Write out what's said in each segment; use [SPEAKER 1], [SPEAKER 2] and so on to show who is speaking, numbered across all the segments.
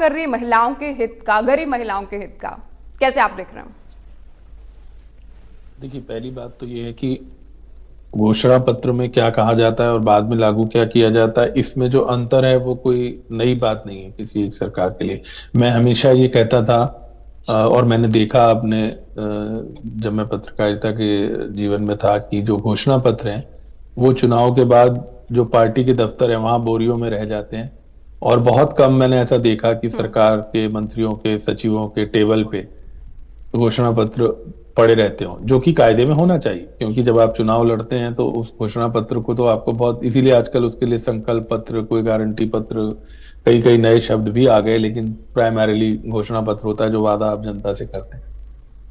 [SPEAKER 1] कर रही है महिलाओं के हित का, गरीब महिलाओं के हित का, कैसे आप देख रहे हो?
[SPEAKER 2] देखिए, पहली बात तो ये है कि घोषणा पत्र में क्या कहा जाता है और बाद में लागू क्या किया जाता है, इसमें जो अंतर है वो कोई नई बात नहीं है किसी एक सरकार के लिए। मैं हमेशा ये कहता था और मैंने देखा अपने जब मैं पत्रकारिता के जीवन में था कि जो घोषणा पत्र हैं वो चुनाव के बाद जो पार्टी के दफ्तर है वहां बोरियों में रह जाते हैं। और बहुत कम मैंने ऐसा देखा कि सरकार के मंत्रियों के सचिवों के टेबल पे घोषणा पत्र पड़े रहते हो, जो कि कायदे में होना चाहिए, क्योंकि जब आप चुनाव लड़ते हैं तो उस घोषणा पत्र को तो आपको बहुत, इसीलिए आजकल उसके लिए संकल्प पत्र, कोई गारंटी पत्र, कई कई नए शब्द भी आ गए, लेकिन प्राइमरीली घोषणा पत्र होता है जो वादा आप जनता से करते हैं।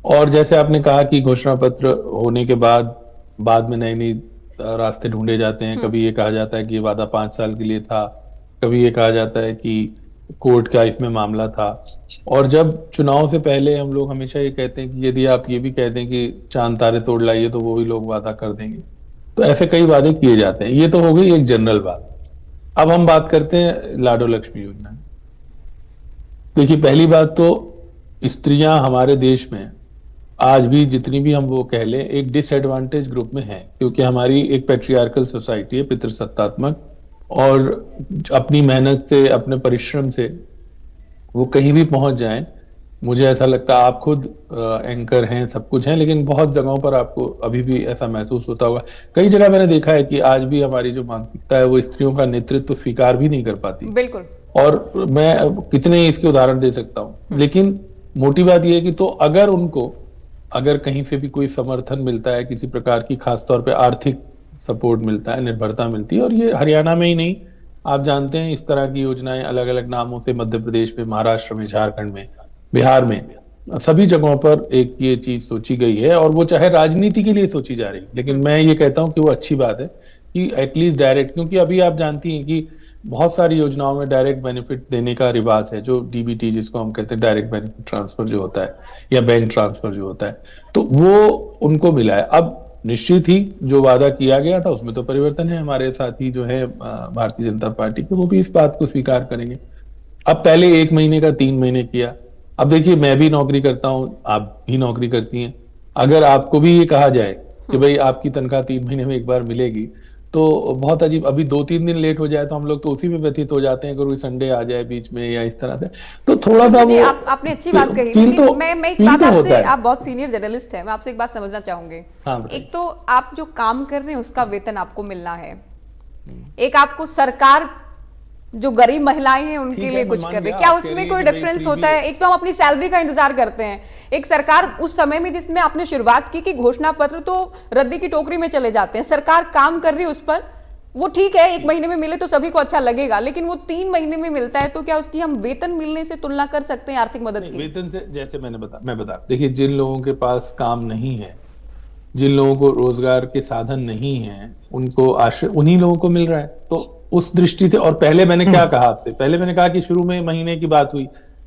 [SPEAKER 2] और जैसे आपने कहा कि घोषणा पत्र होने के बाद में नई नई रास्ते ढूंढे जाते हैं। कभी ये कहा जाता है कि ये वादा 5 साल के लिए था, कभी ये कहा जाता है कि कोर्ट का इसमें मामला था। और जब चुनाव से पहले हम लोग हमेशा ये कहते हैं कि यदि आप ये भी कह दें कि चांद तारे तोड़ लाइए तो वो भी लोग वादा कर देंगे, तो ऐसे कई वादे किए जाते हैं। ये तो हो गई एक जनरल बात। अब हम बात करते हैं लाडो लक्ष्मी योजना। देखिए, पहली बात तो स्त्रियां हमारे देश में आज भी, जितनी भी हम वो कह लें, एक डिसएडवांटेज ग्रुप में है, क्योंकि हमारी एक पेट्रियार्कल सोसाइटी है, पितृसत्तात्मक। और अपनी मेहनत से, अपने परिश्रम से वो कहीं भी पहुंच जाएं। मुझे ऐसा लगता है, आप खुद एंकर हैं, सब कुछ हैं, लेकिन बहुत जगहों पर आपको अभी भी ऐसा महसूस होता होगा। कई जगह मैंने देखा है कि आज भी हमारी जो मानसिकता है वो स्त्रियों का नेतृत्व स्वीकार भी नहीं कर पाती।
[SPEAKER 1] बिल्कुल।
[SPEAKER 2] और मैं कितने ही इसके उदाहरण दे सकता हूँ, लेकिन मोटी बात यह है कि तो अगर कहीं से भी कोई समर्थन मिलता है किसी प्रकार की, खासतौर पे आर्थिक सपोर्ट मिलता है, निर्भरता मिलती है, और ये हरियाणा में ही नहीं, आप जानते हैं इस तरह की योजनाएं अलग अलग नामों से मध्य प्रदेश में, महाराष्ट्र में, झारखंड में, बिहार में, सभी जगहों पर एक ये चीज सोची गई है। और वो चाहे राजनीति के लिए सोची जा रही है, लेकिन मैं ये कहता हूं कि वो अच्छी बात है कि एटलीस्ट डायरेक्ट, क्योंकि अभी आप जानती हैं कि बहुत सारी योजनाओं में डायरेक्ट बेनिफिट देने का रिवाज है, जो डीबीटी जिसको हम कहते हैं, डायरेक्ट बेनिफिट ट्रांसफर जो होता है, या बैंक ट्रांसफर जो होता है, तो वो उनको मिला है। अब निश्चित ही जो वादा किया गया था उसमें तो परिवर्तन है। हमारे साथी जो है भारतीय जनता पार्टी के, वो भी इस बात को स्वीकार करेंगे। अब पहले 1 महीने का 3 महीने किया। अब देखिए, मैं भी नौकरी करता हूं, आप भी नौकरी करती हैं। अगर आपको भी ये कहा जाए कि भाई आपकी तनख्वाह 3 महीने में एक बार मिलेगी, तो बहुत अजीब। अभी 2-3 दिन लेट हो जाए तो हम लोग तो उसी में व्यतीत हो जाते हैं, अगर कोई संडे आ जाए बीच में या इस तरह से, तो थोड़ा सा
[SPEAKER 1] नहीं,
[SPEAKER 2] वो
[SPEAKER 1] आपने अच्छी बात कही,
[SPEAKER 2] फील
[SPEAKER 1] लेकिन
[SPEAKER 2] तो
[SPEAKER 1] मैं एक
[SPEAKER 2] फील
[SPEAKER 1] बात
[SPEAKER 2] तो
[SPEAKER 1] आपसे,
[SPEAKER 2] होता है।
[SPEAKER 1] आप बहुत सीनियर जर्नलिस्ट हैं, मैं आपसे एक बात समझना चाहूंगी।
[SPEAKER 2] हाँ, बताइए।
[SPEAKER 1] एक तो आप जो काम कर रहे हैं उसका वेतन आपको मिलना है, एक आपको सरकार जो गरीब महिलाएं हैं उनके
[SPEAKER 2] ठीक है,
[SPEAKER 1] लिए
[SPEAKER 2] मैं
[SPEAKER 1] कुछ
[SPEAKER 2] मान
[SPEAKER 1] कर रही
[SPEAKER 2] गया,
[SPEAKER 1] है, क्या
[SPEAKER 2] आप कह
[SPEAKER 1] उसमें
[SPEAKER 2] रही है
[SPEAKER 1] कोई
[SPEAKER 2] कि भाई
[SPEAKER 1] डिफरेंस
[SPEAKER 2] फ्री
[SPEAKER 1] होता
[SPEAKER 2] भी
[SPEAKER 1] है? एक तो हम अपनी सैलरी का इंतजार करते हैं, एक सरकार उस समय में जिसमें आपने शुरुआत की कि घोषणा पत्र तो रद्दी की टोकरी में चले जाते हैं, सरकार काम कर रही है उस पर, वो ठीक है 1 महीने में मिले तो सभी को अच्छा लगेगा, लेकिन वो 3 महीने में मिलता है, तो क्या उसकी हम वेतन मिलने से तुलना कर सकते हैं, आर्थिक मदद की?
[SPEAKER 2] वेतन से, जैसे मैं बता, देखिए, जिन लोगों के पास काम नहीं है, जिन लोगों को रोजगार के साधन नहीं है, उनको आश्रय उन्हीं लोगों को मिल रहा है। तो उस दृष्टि से, और पहले मैंने क्या कहा आपसे, पहले मैंने कहा कि शुरू में महीने की बात हुई।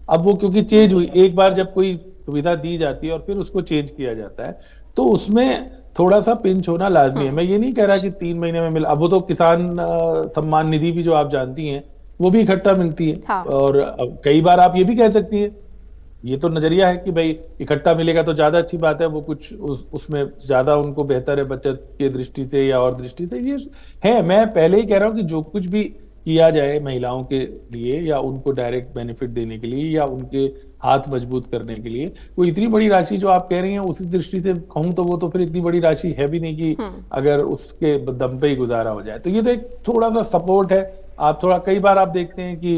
[SPEAKER 2] अब वो क्योंकि चेंज हुई, एक बार जब कोई सुविधा दी जाती है और फिर उसको चेंज किया जाता है, तो उसमें थोड़ा सा पिंच होना लाजमी है। मैं ये नहीं कह रहा कि 3 महीने में मिला। अब वो तो किसान सम्मान निधि भी, जो आप जानती हैं, वो भी इकट्ठा मिलती है।
[SPEAKER 1] हाँ।
[SPEAKER 2] और कई बार आप ये भी कह सकती हैं, ये तो नजरिया है कि भाई इकट्ठा मिलेगा तो ज्यादा अच्छी बात है, वो कुछ उसमें ज्यादा उनको बेहतर है बचत के दृष्टि से या और दृष्टि से, ये है। मैं पहले ही कह रहा हूं कि जो कुछ भी किया जाए महिलाओं के लिए, या उनको डायरेक्ट बेनिफिट देने के लिए, या उनके हाथ मजबूत करने के लिए, वो इतनी बड़ी राशि जो आप कह रही हैं, उसी दृष्टि से कहूं तो वो तो फिर इतनी बड़ी राशि है भी नहीं कि अगर उसके दम पे ही गुजारा हो जाए। तो ये तो एक थोड़ा सा सपोर्ट है। आप थोड़ा, कई बार आप देखते हैं कि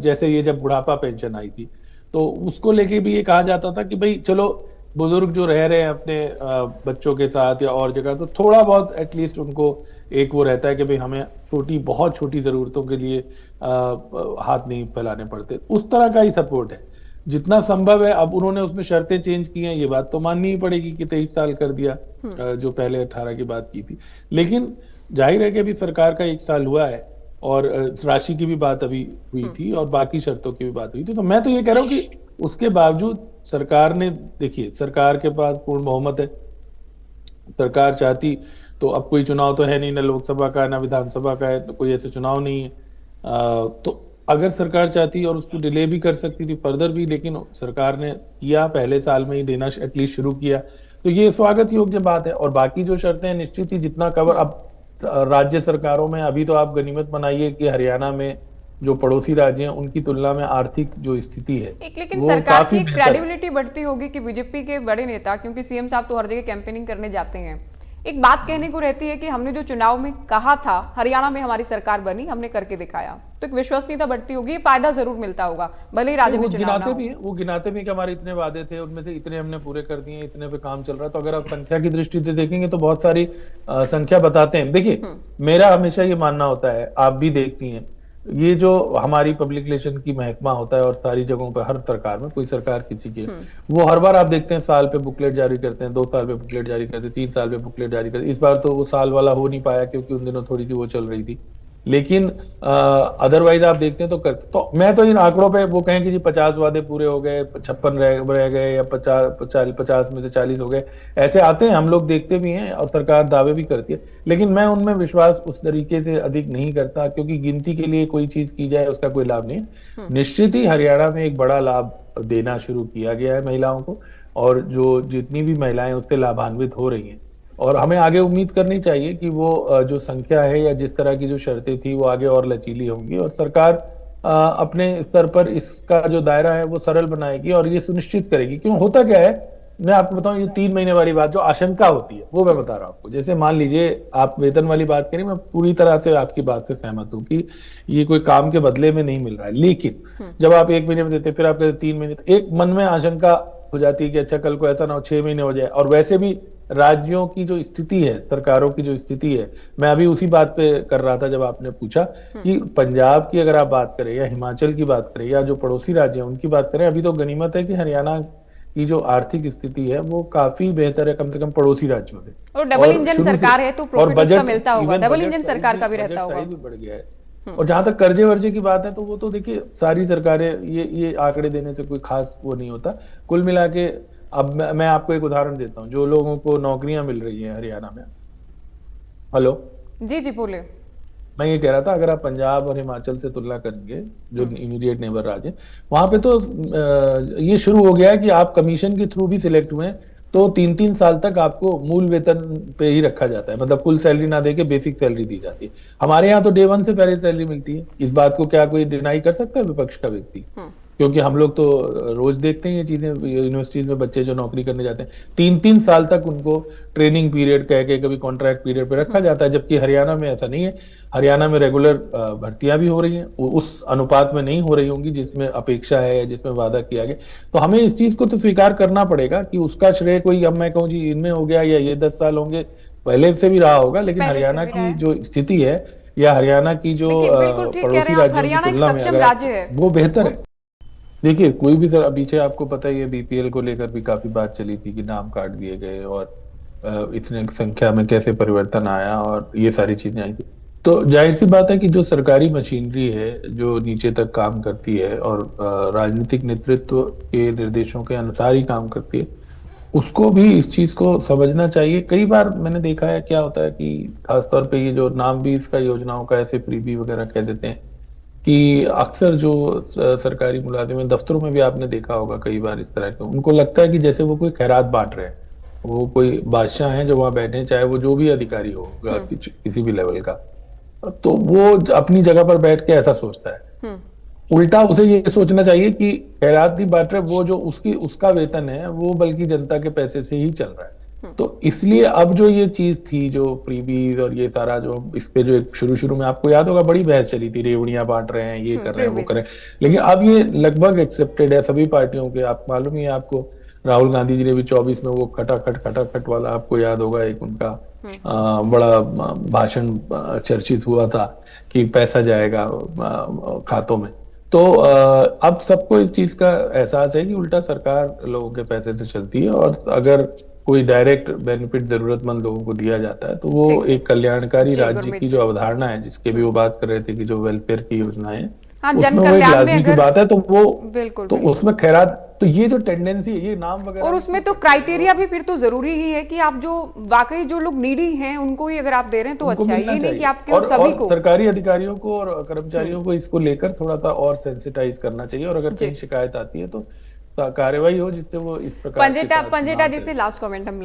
[SPEAKER 2] जैसे ये जब बुढ़ापा पेंशन आई थी, तो उसको लेके भी ये कहा जाता था कि भाई चलो, बुजुर्ग जो रह रहे हैं अपने बच्चों के साथ या और जगह, तो थोड़ा बहुत एटलीस्ट उनको एक वो रहता है कि भाई हमें बहुत छोटी जरूरतों के लिए हाथ नहीं फैलाने पड़ते। उस तरह का ही सपोर्ट है जितना संभव है। अब उन्होंने उसमें शर्तें चेंज की हैं, ये बात तो माननी ही पड़ेगी कि 23 साल कर दिया, जो पहले 18 की बात की थी। लेकिन जाहिर है कि अभी सरकार का 1 साल हुआ है, और राशि की भी बात अभी हुई थी, और बाकी शर्तों की भी बात हुई थी। तो मैं तो ये कह रहा हूँ कि उसके बावजूद सरकार ने, देखिए, सरकार के पास पूर्ण बहुमत है। सरकार चाहती तो, अब कोई चुनाव तो है नहीं, ना लोकसभा का ना विधानसभा का है, तो कोई ऐसे चुनाव नहीं है। तो अगर सरकार चाहती और उसको डिले भी कर सकती थी फर्दर भी, लेकिन सरकार ने किया, पहले साल में ही देना एटलीस्ट शुरू किया, तो ये स्वागत योग्य बात है। और बाकी जो शर्तें निश्चित ही जितना कवर अब राज्य सरकारों में, अभी तो आप गनीमत बनाइए कि हरियाणा में जो पड़ोसी राज्य हैं उनकी तुलना में आर्थिक जो स्थिति है
[SPEAKER 1] एक लेकिन
[SPEAKER 2] वो
[SPEAKER 1] सरकार
[SPEAKER 2] काफी
[SPEAKER 1] की
[SPEAKER 2] बेहतर है।
[SPEAKER 1] क्रेडिबिलिटी बढ़ती होगी कि बीजेपी के बड़े नेता, क्योंकि सीएम साहब तो हर जगह कैंपेनिंग करने जाते हैं, एक बात कहने को रहती है कि हमने जो चुनाव में कहा था हरियाणा में हमारी सरकार बनी, हमने करके दिखाया, तो एक विश्वसनीयता बढ़ती होगी, फायदा जरूर मिलता होगा भले ही राज्य में चुनाव ना हो।
[SPEAKER 2] वो गिनाते भी कि हमारे इतने वादे थे, उनमें से इतने हमने पूरे कर दिए, इतने पे काम चल रहा है। तो अगर आप संख्या की दृष्टि से देखेंगे तो बहुत सारी संख्या बताते हैं। देखिए, मेरा हमेशा ये मानना होता है, आप भी देखती हैं, ये जो हमारी पब्लिक रिलेशन की महकमा होता है और सारी जगहों पर हर सरकार में, कोई सरकार किसी की, वो हर बार आप देखते हैं साल पे बुकलेट जारी करते हैं, 2 साल पे बुकलेट जारी करते हैं, 3 साल पे बुकलेट जारी करते हैं। इस बार तो वो साल वाला हो नहीं पाया क्योंकि उन दिनों थोड़ी सी वो चल रही थी, लेकिन अदरवाइज आप देखते हैं तो करते। तो मैं तो इन आंकड़ों पे वो कहें कि जी 50 वादे पूरे हो गए, 56 रह गए, या 50 में से 40 हो गए, ऐसे आते हैं, हम लोग देखते भी हैं और सरकार दावे भी करती है। लेकिन मैं उनमें विश्वास उस तरीके से अधिक नहीं करता, क्योंकि गिनती के लिए कोई चीज की जाए उसका कोई लाभ नहीं। निश्चित ही हरियाणा में एक बड़ा लाभ देना शुरू किया गया है महिलाओं को, और जो जितनी भी महिलाएं उससे लाभान्वित हो रही हैं, और हमें आगे उम्मीद करनी चाहिए कि वो जो संख्या है या जिस तरह की जो शर्तें थी वो आगे और लचीली होंगी, और सरकार अपने स्तर पर इसका जो दायरा है वो सरल बनाएगी और ये सुनिश्चित करेगी। क्यों होता क्या है, मैं आपको बताऊं, ये 3 महीने वाली बात जो आशंका होती है वो मैं बता रहा हूं आपको। जैसे मान लीजिए आप वेतन वाली बात करें, मैं पूरी तरह से आपकी बात से सहमत हूं कि ये कोई काम के बदले में नहीं मिल रहा है, लेकिन जब आप 1 महीने में देते, फिर आप कहते 3 महीने, तो एक मन में आशंका हो जाती है कि अच्छा कल को ऐसा ना हो 6 महीने हो जाए। और वैसे भी राज्यों की जो स्थिति है, सरकारों की जो स्थिति है, मैं अभी उसी बात पे कर रहा था जब आपने पूछा कि पंजाब की अगर आप बात करें या हिमाचल की बात करें या जो पड़ोसी राज्य हैं उनकी बात करें, अभी तो गनीमत है कि हरियाणा की जो आर्थिक स्थिति है वो काफी बेहतर है, कम से कम पड़ोसी राज्यों से।
[SPEAKER 1] और डबल इंजन सरकार है तो प्रॉफिट उसका मिलता होगा, डबल इंजन सरकार का भी रहता होगा,
[SPEAKER 2] भी बढ़ गया है। और जहां तक कर्जे वर्जे की बात है तो वो तो देखिए सारी सरकारें ये आंकड़े देने से कोई खास वो नहीं होता। कुल मिला के अब मैं आपको एक उदाहरण देता हूँ, जो लोगों को नौकरियां मिल रही हैं हरियाणा में। हेलो,
[SPEAKER 1] जी जी बोले।
[SPEAKER 2] मैं ये कह रहा था, अगर आप पंजाब और हिमाचल से तुलना करेंगे, जो इमीडिएट नेबर राज्य, वहां पे तो ये शुरू हो गया है कि आप कमीशन के थ्रू भी सिलेक्ट हुए तो 3-3 साल तक आपको मूल वेतन पे ही रखा जाता है, मतलब फुल सैलरी ना देके बेसिक सैलरी दी जाती है। हमारे यहाँ तो डे 1 से पहले सैलरी मिलती है। इस बात को क्या कोई डिनाई कर सकता है विपक्ष का व्यक्ति? क्योंकि हम लोग तो रोज देखते हैं ये चीजें, यूनिवर्सिटीज में बच्चे जो नौकरी करने जाते हैं 3-3 साल तक उनको ट्रेनिंग पीरियड कह के कभी कॉन्ट्रैक्ट पीरियड पे रखा जाता है, जबकि हरियाणा में ऐसा नहीं है। हरियाणा में रेगुलर भर्तियां भी हो रही हैं, उस अनुपात में नहीं हो रही होंगी जिसमें अपेक्षा है या जिसमें वादा किया गया। तो हमें इस चीज को तो स्वीकार करना पड़ेगा कि उसका श्रेय कोई, अब मैं कहूँ जी इनमें हो गया या ये 10 साल होंगे, पहले से भी रहा होगा, लेकिन हरियाणा की जो स्थिति है या हरियाणा की जो पड़ोसी राज्यों की तुलना में अगर वो बेहतर है। देखिए, कोई भी पीछे आपको पता ही है बीपीएल को लेकर भी काफी बात चली थी कि नाम काट दिए गए और इतने संख्या में कैसे परिवर्तन आया और ये सारी चीजें आई थी। तो जाहिर सी बात है कि जो सरकारी मशीनरी है जो नीचे तक काम करती है और राजनीतिक नेतृत्व के निर्देशों के अनुसार ही काम करती है, उसको भी इस चीज को समझना चाहिए। कई बार मैंने देखा है क्या होता है कि खासतौर पे ये जो नाम भी इसका योजनाओं का ऐसे फ्रीबी वगैरह कह देते हैं कि अक्सर जो सरकारी मुलाजिम दफ्तरों में भी आपने देखा होगा कई बार इस तरह के, उनको लगता है कि जैसे वो कोई खैरात बांट रहे हैं, वो कोई बादशाह हैं जो वहां बैठे हैं, चाहे वो जो भी अधिकारी हो किसी भी लेवल का, तो वो अपनी जगह पर बैठ के ऐसा सोचता है। उल्टा उसे ये सोचना चाहिए कि खैरात नहीं बांट रहे, वो जो उसका वेतन है वो बल्कि जनता के पैसे से ही चल रहा है। तो इसलिए अब जो ये चीज थी, जो फ्रीबीज और ये सारा जो इस पे जो शुरू में आपको याद होगा बड़ी बहस चली थी, रेवड़ियां बांट रहे हैं, ये कर रहे हैं, वो कर रहे हैं, लेकिन अब ये लगभग एक्सेप्टेड है सभी पार्टियों के। आप मालूम ही है आपको, राहुल गांधी जी ने भी 24 में वो खटाखट वाला आपको याद होगा, एक उनका बड़ा भाषण चर्चित हुआ था कि पैसा जाएगा खातों में। तो अब सबको इस चीज का एहसास है कि उल्टा सरकार लोगों के पैसे से चलती है, और अगर कोई डायरेक्ट बेनिफिट जरूरतमंद लोगों को दिया जाता है तो वो एक कल्याणकारी राज्य की जो अवधारणा है, जिसके भी वो बात कर रहे थे कि जो वेलफेयर की योजनाएं, उसमें वो एक लाजमी सी बात है। तो वो तो उसमें खैरात तो ये जो टेंडेंसी है, ये नाम वगैरह
[SPEAKER 1] और उसमें तो क्राइटेरिया भी फिर तो जरूरी ही है कि आप जो वाकई जो लोग नीडी हैं उनको ही अगर आप दे रहे हैं तो
[SPEAKER 2] उनको
[SPEAKER 1] अच्छा है,
[SPEAKER 2] मिलना
[SPEAKER 1] ये नहीं
[SPEAKER 2] चाहिए।
[SPEAKER 1] कि आप केवल सभी
[SPEAKER 2] और
[SPEAKER 1] को।
[SPEAKER 2] सरकारी अधिकारियों को और कर्मचारियों को इसको लेकर थोड़ा सा और सेंसिटाइज करना चाहिए, और अगर
[SPEAKER 1] जी।
[SPEAKER 2] कहीं शिकायत आती है तो कार्रवाई हो जिससे वो इस प्रकार के साथ ना
[SPEAKER 1] पंजेटा जी
[SPEAKER 2] करें।
[SPEAKER 1] से लास्ट कमेंट हम